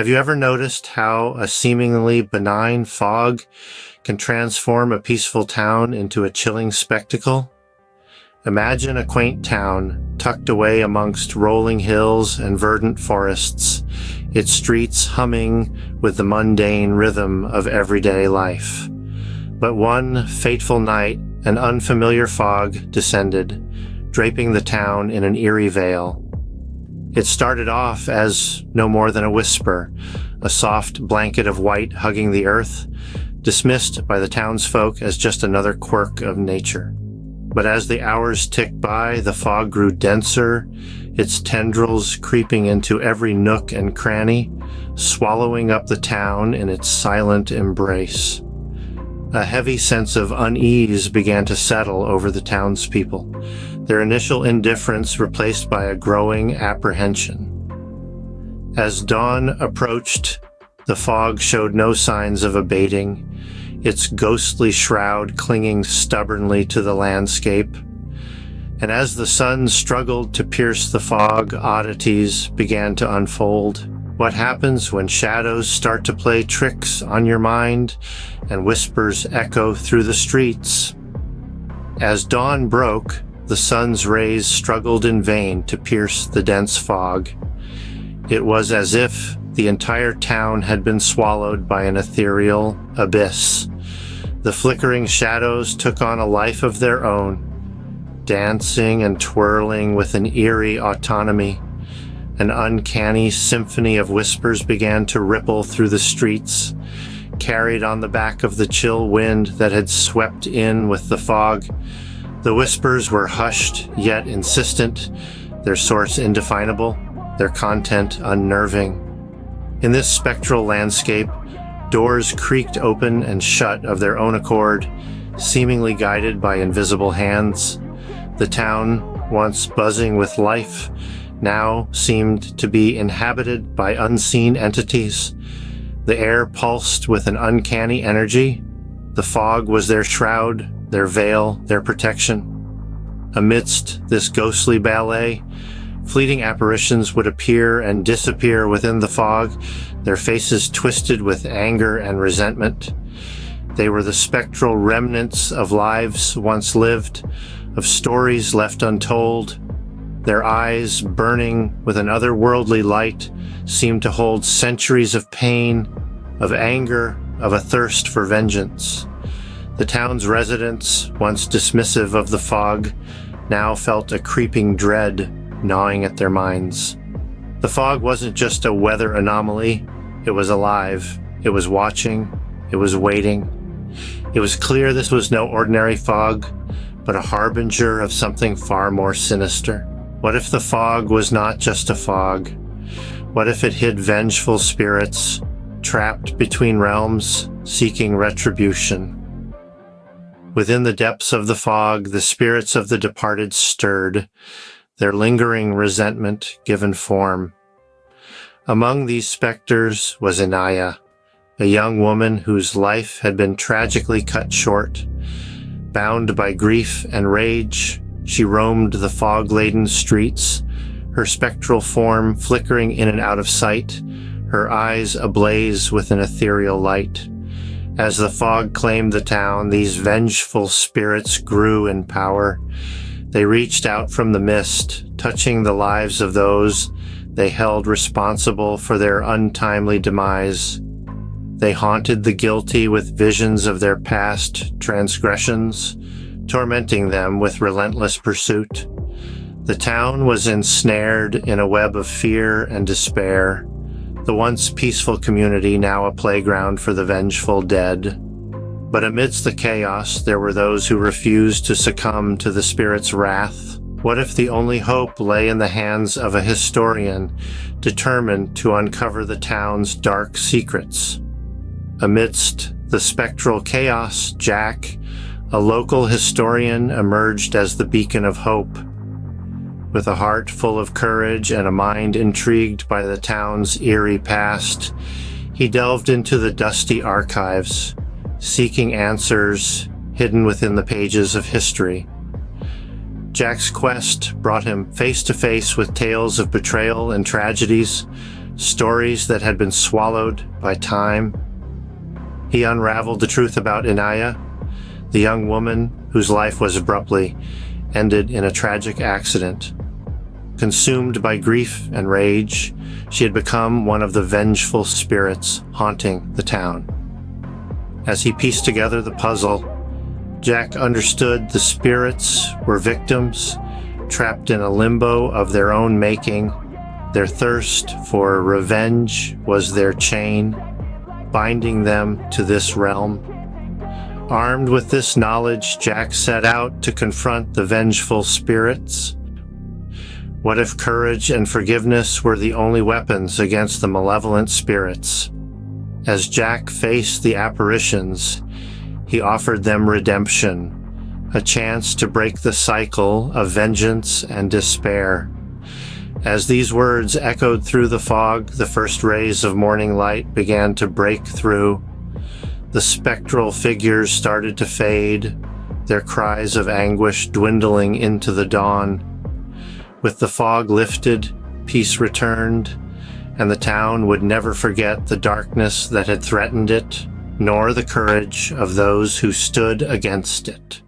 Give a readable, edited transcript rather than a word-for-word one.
Have you ever noticed how a seemingly benign fog can transform a peaceful town into a chilling spectacle? Imagine a quaint town tucked away amongst rolling hills and verdant forests, its streets humming with the mundane rhythm of everyday life. But one fateful night, an unfamiliar fog descended, draping the town in an eerie veil. It started off as no more than a whisper, a soft blanket of white hugging the earth, dismissed by the townsfolk as just another quirk of nature. But as the hours ticked by, the fog grew denser, its tendrils creeping into every nook and cranny, swallowing up the town in its silent embrace. A heavy sense of unease began to settle over the townspeople, their initial indifference replaced by a growing apprehension. As dawn approached, the fog showed no signs of abating, its ghostly shroud clinging stubbornly to the landscape. And as the sun struggled to pierce the fog, oddities began to unfold. What happens when shadows start to play tricks on your mind and whispers echo through the streets? As dawn broke, the sun's rays struggled in vain to pierce the dense fog. It was as if the entire town had been swallowed by an ethereal abyss. The flickering shadows took on a life of their own, dancing and twirling with an eerie autonomy. An uncanny symphony of whispers began to ripple through the streets, carried on the back of the chill wind that had swept in with the fog. The whispers were hushed yet insistent, their source indefinable, their content unnerving. In this spectral landscape, doors creaked open and shut of their own accord, seemingly guided by invisible hands. The town, once buzzing with life, now seemed to be inhabited by unseen entities. The air pulsed with an uncanny energy. The fog was their shroud, their veil, their protection. Amidst this ghostly ballet, fleeting apparitions would appear and disappear within the fog, their faces twisted with anger and resentment. They were the spectral remnants of lives once lived, of stories left untold. Their eyes, burning with an otherworldly light, seemed to hold centuries of pain, of anger, of a thirst for vengeance. The town's residents, once dismissive of the fog, now felt a creeping dread gnawing at their minds. The fog wasn't just a weather anomaly. It was alive. It was watching. It was waiting. It was clear this was no ordinary fog, but a harbinger of something far more sinister. What if the fog was not just a fog? What if it hid vengeful spirits, trapped between realms, seeking retribution? Within the depths of the fog, the spirits of the departed stirred, their lingering resentment given form. Among these specters was Inaya, a young woman whose life had been tragically cut short. Bound by grief and rage, she roamed the fog-laden streets, her spectral form flickering in and out of sight, her eyes ablaze with an ethereal light. As the fog claimed the town, these vengeful spirits grew in power. They reached out from the mist, touching the lives of those they held responsible for their untimely demise. They haunted the guilty with visions of their past transgressions, tormenting them with relentless pursuit. The town was ensnared in a web of fear and despair, the once peaceful community now a playground for the vengeful dead. But amidst the chaos, there were those who refused to succumb to the spirit's wrath. What if the only hope lay in the hands of a historian determined to uncover the town's dark secrets? Amidst the spectral chaos, Jack, a local historian, emerged as the beacon of hope. With a heart full of courage and a mind intrigued by the town's eerie past, he delved into the dusty archives, seeking answers hidden within the pages of history. Jack's quest brought him face to face with tales of betrayal and tragedies, stories that had been swallowed by time. He unraveled the truth about Inaya, the young woman whose life was abruptly ended in a tragic accident. Consumed by grief and rage, she had become one of the vengeful spirits haunting the town. As he pieced together the puzzle, Jack understood the spirits were victims trapped in a limbo of their own making. Their thirst for revenge was their chain, binding them to this realm. Armed with this knowledge, Jack set out to confront the vengeful spirits. What if courage and forgiveness were the only weapons against the malevolent spirits? As Jack faced the apparitions, he offered them redemption, a chance to break the cycle of vengeance and despair. As these words echoed through the fog, the first rays of morning light began to break through. The spectral figures started to fade, their cries of anguish dwindling into the dawn. With the fog lifted, peace returned, and the town would never forget the darkness that had threatened it, nor the courage of those who stood against it.